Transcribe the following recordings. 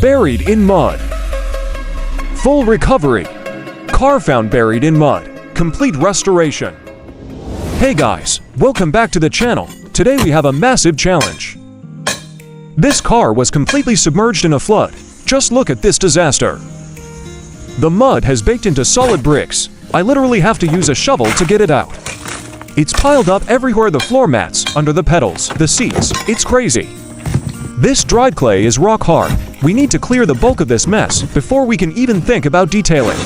Buried in mud. Full recovery. Car found buried in mud. Complete restoration. Hey guys, welcome back to the channel. Today we have a massive challenge. This car was completely submerged in a flood. Just look at this disaster. The mud has baked into solid bricks. I literally have to use a shovel to get it out. It's piled up everywhere, the floor mats, under the pedals, the seats. It's crazy. This dried clay is rock hard. We need to clear the bulk of this mess before we can even think about detailing.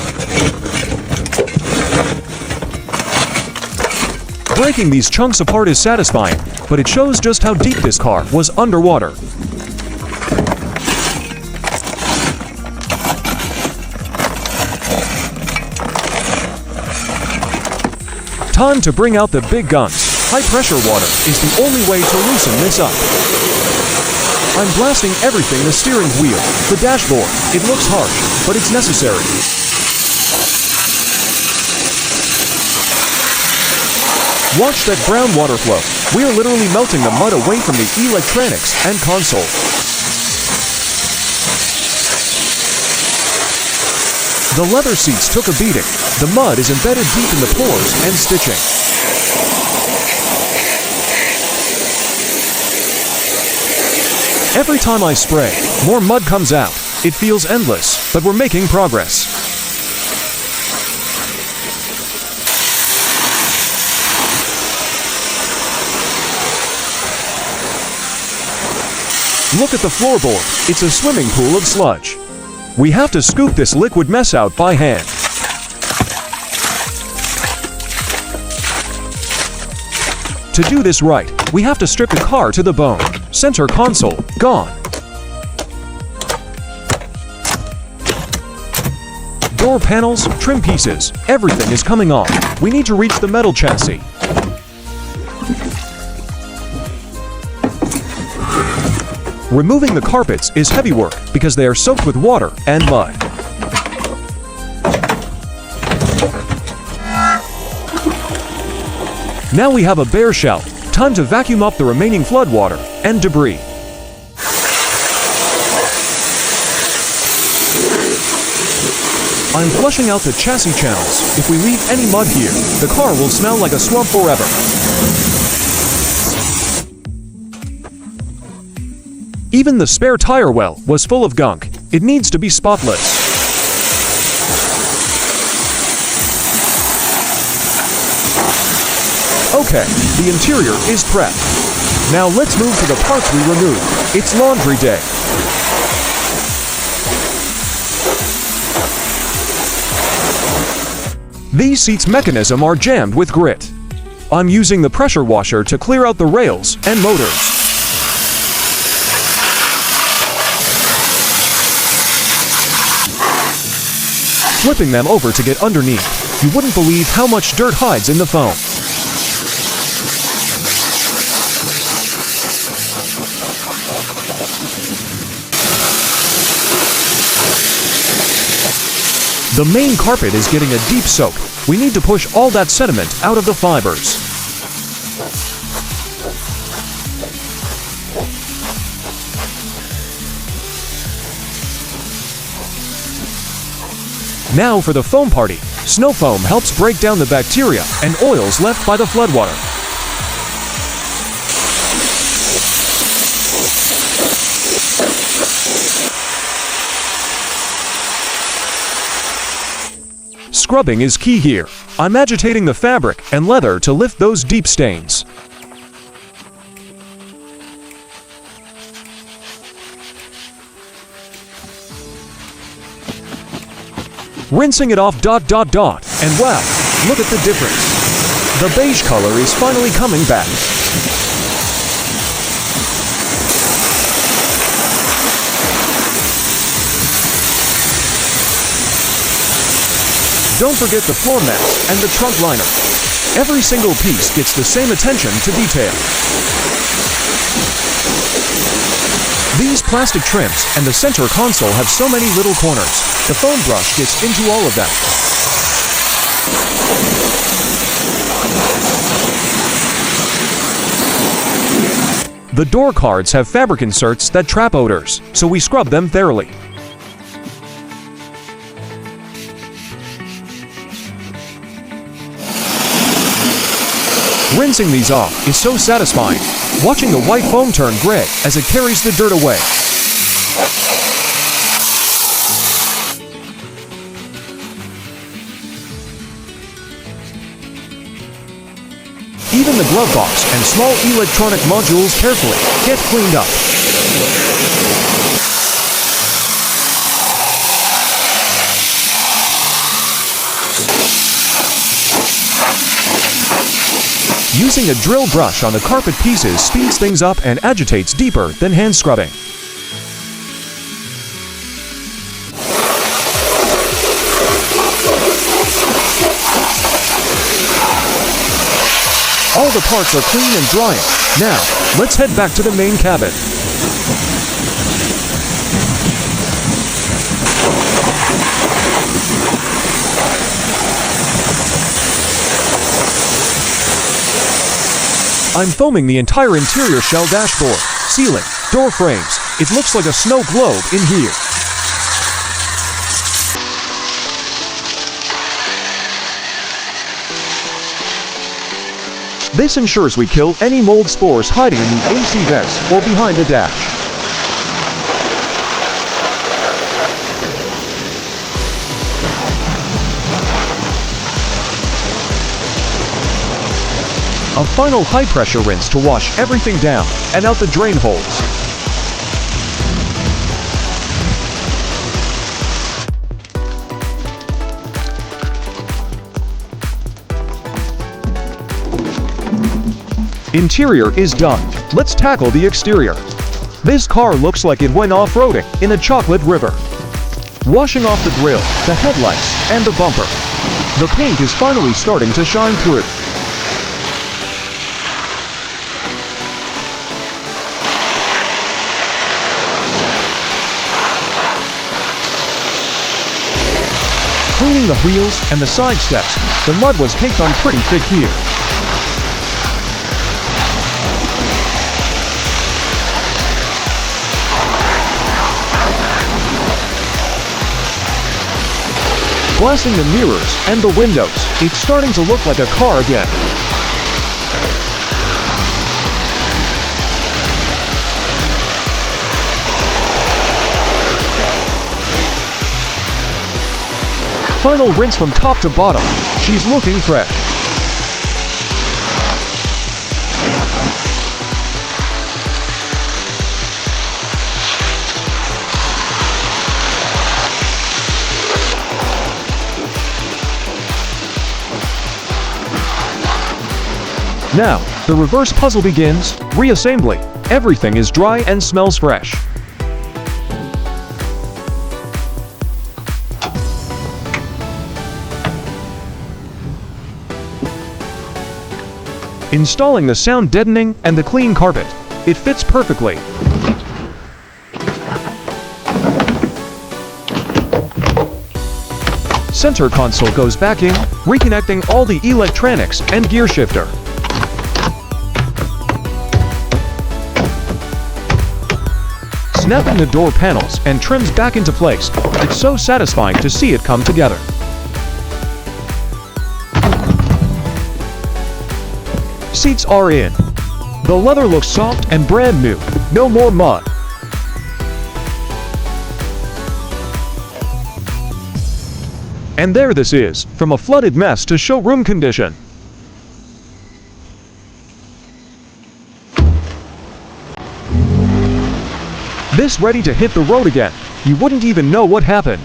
Breaking these chunks apart is satisfying, but it shows just how deep this car was underwater. Time to bring out the big guns. High-pressure water is the only way to loosen this up. I'm blasting everything: the steering wheel, the dashboard. It looks harsh, but it's necessary. Watch that brown water flow. We are literally melting the mud away from the electronics and console. The leather seats took a beating. The mud is embedded deep in the pores and stitching. Every time I spray, more mud comes out. It feels endless, but we're making progress. Look at the floorboard. It's a swimming pool of sludge. We have to scoop this liquid mess out by hand. To do this right, we have to strip the car to the bone. Center console, gone. Door panels, trim pieces, everything is coming off. We need to reach the metal chassis. Removing the carpets is heavy work because they are soaked with water and mud. Now we have a bare shell. Time to vacuum up the remaining floodwater and debris. I'm flushing out the chassis channels. If we leave any mud here, the car will smell like a swamp forever. Even the spare tire well was full of gunk. It needs to be spotless. Okay, the interior is prepped. Now let's move to the parts we removed. It's laundry day. These seats' mechanism are jammed with grit. I'm using the pressure washer to clear out the rails and motors. Flipping them over to get underneath. You wouldn't believe how much dirt hides in the foam. The main carpet is getting a deep soak. We need to push all that sediment out of the fibers. Now for the foam party. Snow foam helps break down the bacteria and oils left by the floodwater. Scrubbing is key here. I'm agitating the fabric and leather to lift those deep stains. Rinsing it off ... and wow, look at the difference. The beige color is finally coming back. Don't forget the floor mats and the trunk liner. Every single piece gets the same attention to detail. These plastic trims and the center console have so many little corners. The foam brush gets into all of them. The door cards have fabric inserts that trap odors, so we scrub them thoroughly. Rinsing these off is so satisfying. Watching the white foam turn gray as it carries the dirt away. Even the glove box and small electronic modules carefully get cleaned up. Using a drill brush on the carpet pieces speeds things up and agitates deeper than hand scrubbing. All the parts are clean and drying. Now, let's head back to the main cabin. I'm foaming the entire interior shell dashboard, ceiling, door frames. It looks like a snow globe in here. This ensures we kill any mold spores hiding in the AC vents or behind the dash. A final high-pressure rinse to wash everything down and out the drain holes. Interior is done. Let's tackle the exterior. This car looks like it went off-roading in a chocolate river. Washing off the grille, the headlights, and the bumper. The paint is finally starting to shine through. Cleaning the wheels and the side steps, the mud was caked on pretty thick here. Glassing the mirrors and the windows, it's starting to look like a car again. Final rinse from top to bottom. She's looking fresh. Now, the reverse puzzle begins. Reassembly. Everything is dry and smells fresh. Installing the sound deadening and the clean carpet. It fits perfectly. Center console goes back in, reconnecting all the electronics and gear shifter. Snapping the door panels and trims back into place. It's so satisfying to see it come together. Seats are in. The leather looks soft and brand new. No more mud. And there this is, from a flooded mess to showroom condition. This ready to hit the road again. You wouldn't even know what happened.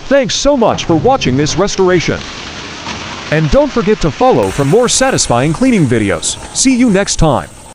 Thanks so much for watching this restoration. And don't forget to follow for more satisfying cleaning videos. See you next time.